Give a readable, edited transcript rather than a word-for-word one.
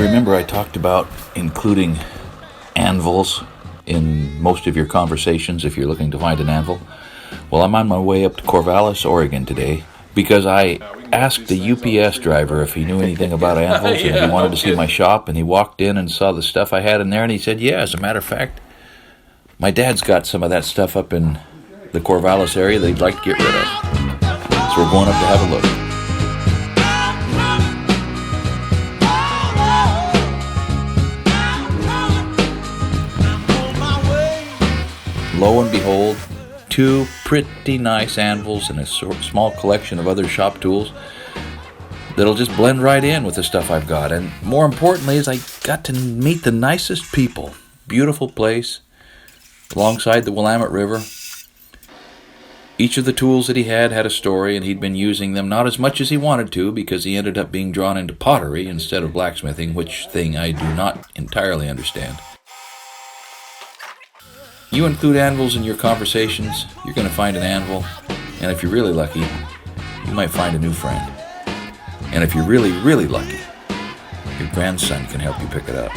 You remember I talked about including anvils in most of your conversations if you're looking to find an anvil. Well, I'm on my way up to Corvallis, Oregon today because I asked the UPS driver if he knew anything about anvils and he wanted to see my shop, and he walked in and saw the stuff I had in there and he said, yeah, as a matter of fact, my dad's got some of that stuff up in the Corvallis area they'd like to get rid of. So we're going up to have a look. Lo and behold, two pretty nice anvils and a small collection of other shop tools that'll just blend right in with the stuff I've got. And more importantly is I got to meet the nicest people. Beautiful place alongside the Willamette River. Each of the tools that he had a story, and he'd been using them not as much as he wanted to because he ended up being drawn into pottery instead of blacksmithing, which thing I do not entirely understand. You include anvils in your conversations, you're going to find an anvil, and if you're really lucky, you might find a new friend. And if you're really, really lucky, your grandson can help you pick it up.